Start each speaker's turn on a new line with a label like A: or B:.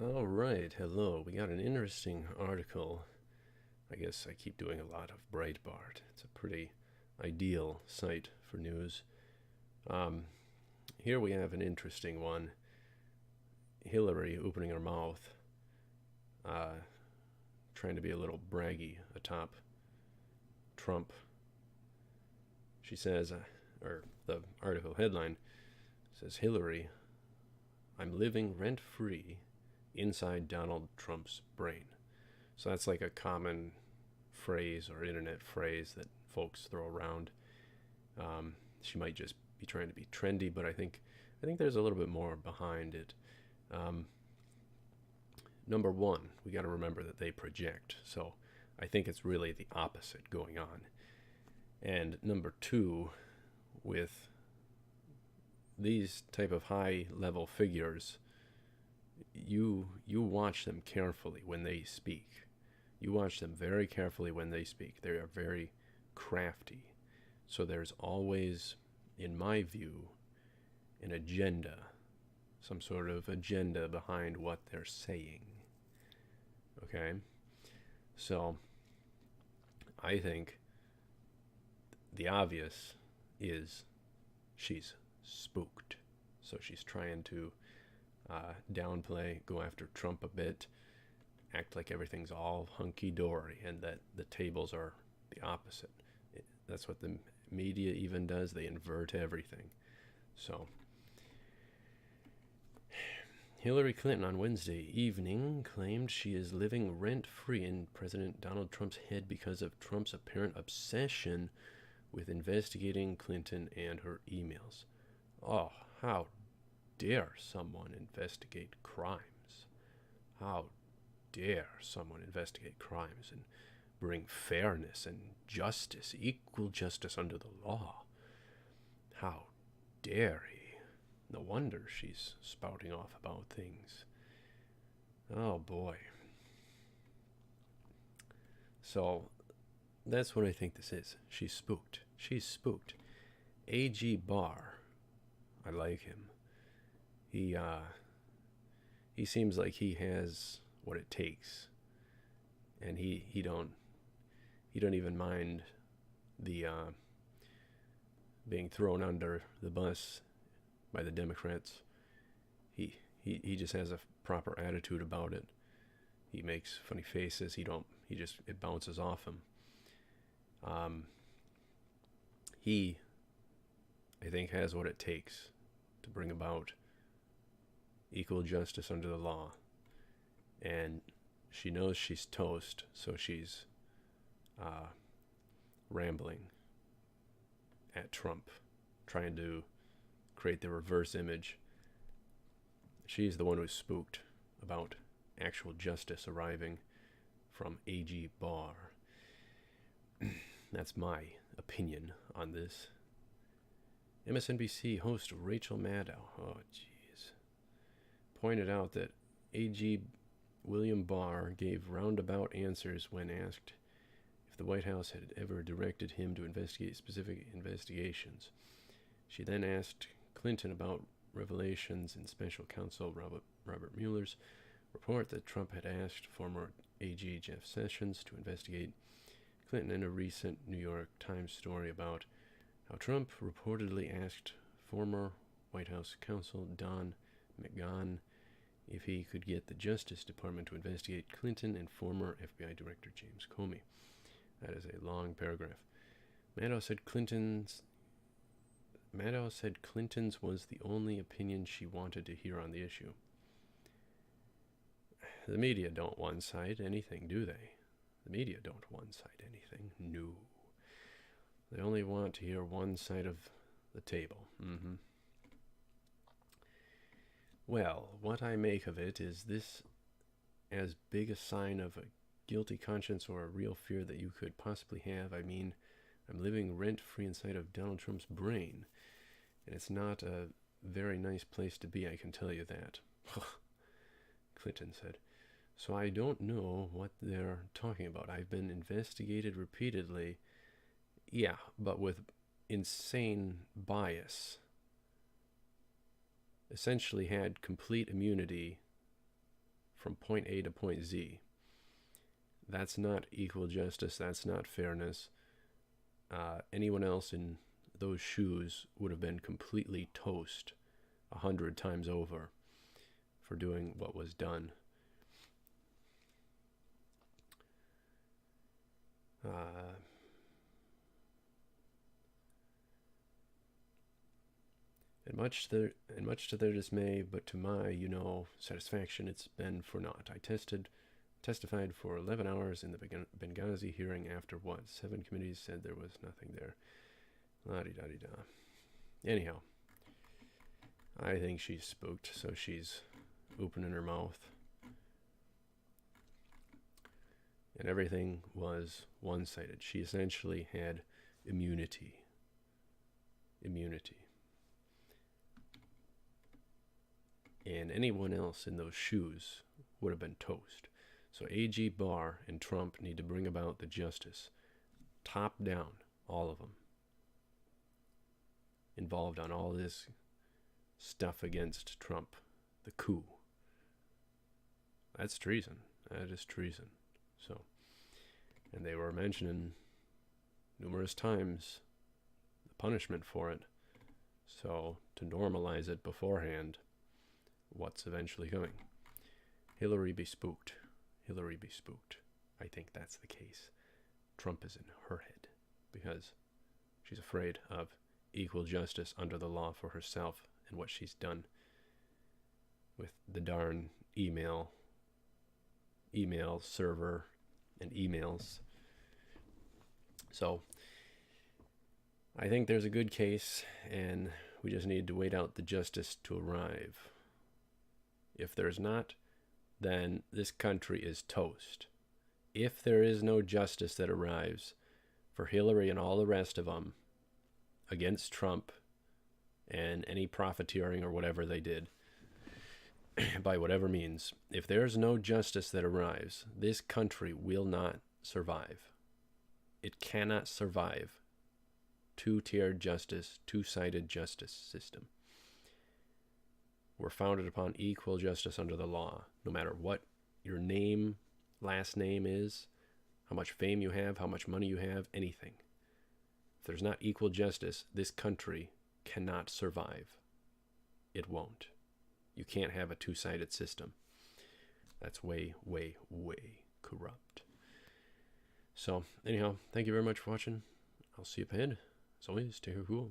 A: All right, hello. We got an interesting article. I guess I keep doing a lot of Breitbart. It's a pretty ideal site for news. Um, Here we have an interesting one. Hillary opening her mouth, uh, trying to be a little braggy atop Trump. She says, or the article headline says, Hillary, I'm living rent free inside Donald Trump's brain. So that's like a common phrase or internet phrase that folks throw around. She might just be trying to be trendy, but I think there's a little bit more behind it. Um, Number one, we got to remember that they project. So I think it's really the opposite going on. And number two, with these type of high level figures, you watch them carefully when they speak. You watch them very carefully when they speak. They are very crafty. So there's always, in my view, an agenda, some sort of agenda behind what they're saying. Okay? So I think the obvious is she's spooked. So she's trying to downplay, go after Trump a bit, act like everything's all hunky dory and that the tables are the opposite. That's what the media even does. They invert everything. So, Hillary Clinton on Wednesday evening claimed she is living rent free in President Donald Trump's head because of Trump's apparent obsession with investigating Clinton and her emails. Oh, how dare someone investigate crimes? How dare someone investigate crimes and bring fairness and justice, equal justice under the law? How dare he? No wonder she's spouting off about things. Oh boy. So that's what I think this is. She's spooked. She's spooked. A.G. Barr, I like him. He seems like he has what it takes, and he don't even mind the being thrown under the bus by the Democrats. He just has a proper attitude about it. He makes funny faces. It bounces off him. He, I think, has what it takes to bring about equal justice under the law. And she knows she's toast, so she's rambling at Trump, trying to create the reverse image. She's the one who's spooked about actual justice arriving from A.G. Barr. That's my opinion on this. MSNBC host Rachel Maddow, oh jeez, pointed out that A.G. William Barr gave roundabout answers when asked if the White House had ever directed him to investigate specific investigations. She then asked Clinton about revelations in special counsel Robert Mueller's report that Trump had asked former AG Jeff Sessions to investigate Clinton in a recent New York Times story about how Trump reportedly asked former White House counsel Don McGahn if he could get the Justice Department to investigate Clinton and former FBI Director James Comey. That is a long paragraph. Maddow said Clinton's was the only opinion she wanted to hear on the issue. The media don't one-side anything, do they? The media don't one-side anything. No. They only want to hear one side of the table. Well, what I make of it is this as big a sign of a guilty conscience or a real fear that you could possibly have. I mean, I'm living rent-free inside of Donald Trump's brain, and it's not a very nice place to be, I can tell you that. Clinton said. So I don't know what they're talking about. I've been investigated repeatedly. Yeah, but with insane bias. Essentially had complete immunity from point A to point Z. That's not equal justice. That's not fairness. Anyone else in those shoes would have been completely toast 100 times over for doing what was done. And much to their dismay, but to my, satisfaction, it's been for naught. I testified for 11 hours in the Benghazi hearing after what? 7 committees said there was nothing there. La-di-da-di-da. Anyhow, I think she's spooked, so she's opening her mouth. And everything was one-sided. She essentially had immunity. And anyone else in those shoes would have been toast. So AG Barr and Trump need to bring about the justice. Top down, all of them. Involved on all this stuff against Trump. The coup. That's treason. That is treason. So, and they were mentioning numerous times the punishment for it. So, to normalize it beforehand, what's eventually coming? Hillary be spooked. Hillary be spooked. I think that's the case. Trump is in her head because she's afraid of equal justice under the law for herself and what she's done with the darn email server and emails. So I think there's a good case, and we just need to wait out the justice to arrive. If there's not, then this country is toast. If there is no justice that arrives for Hillary and all the rest of them against Trump and any profiteering or whatever they did, by whatever means, if there's no justice that arrives, this country will not survive. It cannot survive two-tiered justice, two-sided justice system. We're founded upon equal justice under the law, no matter what your name, last name is, how much fame you have, how much money you have, anything. If there's not equal justice, this country cannot survive. It won't. You can't have a two-sided system. That's way, way, way corrupt. So, anyhow, thank you very much for watching. I'll see you up ahead. As always, stay cool.